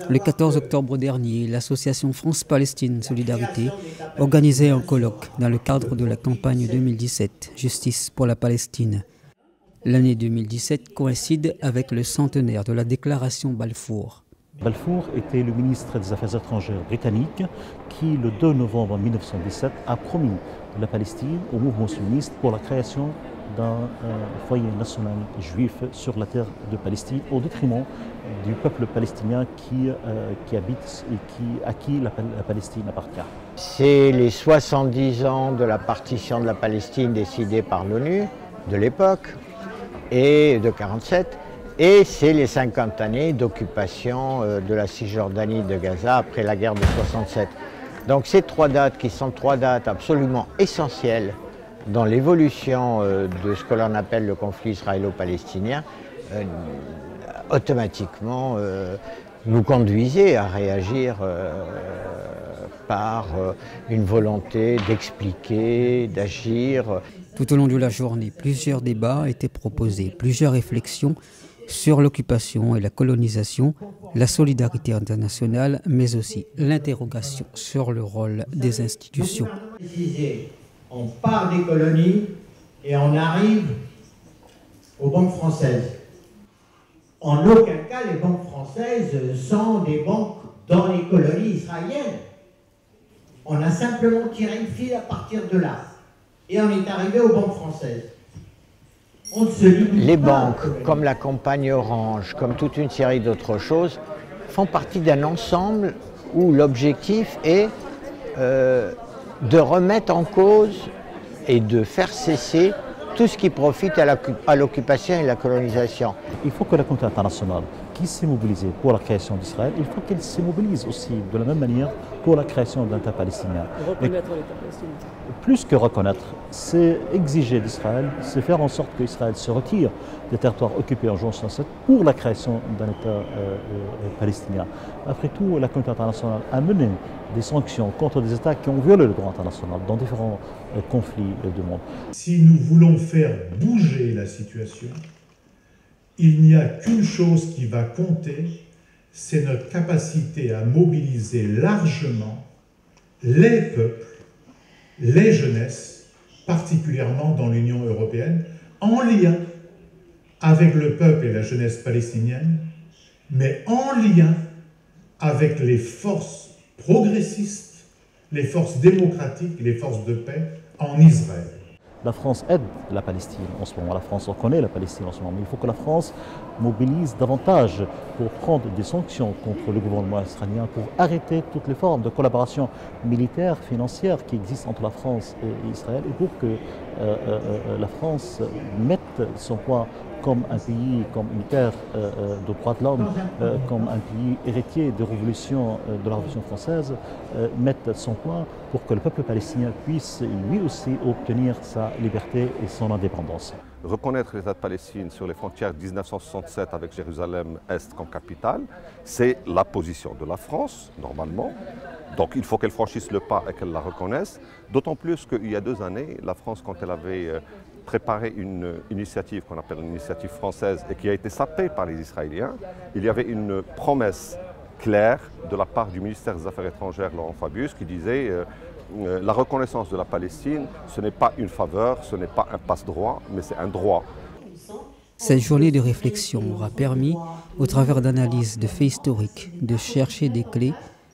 Le 14 octobre dernier, l'association France-Palestine Solidarité organisait un colloque dans le cadre de la campagne 2017 Justice pour la Palestine. L'année 2017 coïncide avec le centenaire de la déclaration Balfour. Balfour était le ministre des Affaires étrangères britannique qui, le 2 novembre 1917, a promis la Palestine au mouvement sioniste pour la création d'un foyer national juif sur la terre de Palestine au détriment du peuple palestinien qui habite et à qui la Palestine appartient. C'est les 70 ans de la partition de la Palestine décidée par l'ONU de l'époque et de 1947. Et c'est les 50 années d'occupation de la Cisjordanie de Gaza après la guerre de 1967. Donc ces trois dates qui sont trois dates absolument essentielles dans l'évolution de ce que l'on appelle le conflit israélo-palestinien, automatiquement nous conduisaient à réagir par une volonté d'expliquer, d'agir. Tout au long de la journée, plusieurs débats étaient proposés, plusieurs réflexions sur l'occupation et la colonisation, la solidarité internationale, mais aussi l'interrogation sur le rôle des institutions. On part des colonies et on arrive aux banques françaises. En aucun cas, les banques françaises sont des banques dans les colonies israéliennes. On a simplement tiré une file à partir de là. Et on est arrivé aux banques françaises. Les banques, comme la Compagnie Orange, comme toute une série d'autres choses, font partie d'un ensemble où l'objectif est de remettre en cause et de faire cesser tout ce qui profite à l'occupation et la colonisation. Il faut que la communauté internationale qui s'est mobilisée pour la création d'Israël, il faut qu'elle se mobilise aussi de la même manière pour la création d'un État palestinien. Reconnaître l'État palestinien. Plus que reconnaître, c'est exiger d'Israël, c'est faire en sorte qu'Israël se retire des territoires occupés en juin 1967 pour la création d'un État palestinien. Après tout, la communauté internationale a mené des sanctions contre des États qui ont violé le droit international dans différents conflits du monde. Si nous voulons faire bouger la situation, il n'y a qu'une chose qui va compter, c'est notre capacité à mobiliser largement les peuples, les jeunesses, particulièrement dans l'Union européenne, en lien avec le peuple et la jeunesse palestinienne, mais en lien avec les forces progressistes, les forces démocratiques, les forces de paix en Israël. La France aide la Palestine en ce moment, la France reconnaît la Palestine en ce moment, mais il faut que la France mobilise davantage pour prendre des sanctions contre le gouvernement israélien, pour arrêter toutes les formes de collaboration militaire, financière qui existent entre la France et Israël, et pour que la France mette son poids comme un pays, comme une terre de droits de l'homme, comme un pays héritier de de la Révolution française, mette son poids pour que le peuple palestinien puisse lui aussi obtenir sa liberté et son indépendance. Reconnaître l'État de Palestine sur les frontières de 1967 avec Jérusalem-Est comme capitale, c'est la position de la France, normalement. Donc il faut qu'elle franchisse le pas et qu'elle la reconnaisse, d'autant plus qu'il y a 2 années, la France, quand elle avait préparé une initiative qu'on appelle l'initiative française et qui a été sapée par les Israéliens, il y avait une promesse claire de la part du ministère des Affaires étrangères, Laurent Fabius, qui disait la reconnaissance de la Palestine, ce n'est pas une faveur, ce n'est pas un passe-droit, mais c'est un droit. Cette journée de réflexion aura permis, au travers d'analyses de faits historiques, de chercher des clés,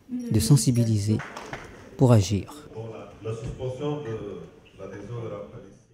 de sensibiliser pour agir. La suspension de l'adhésion de la Palestine.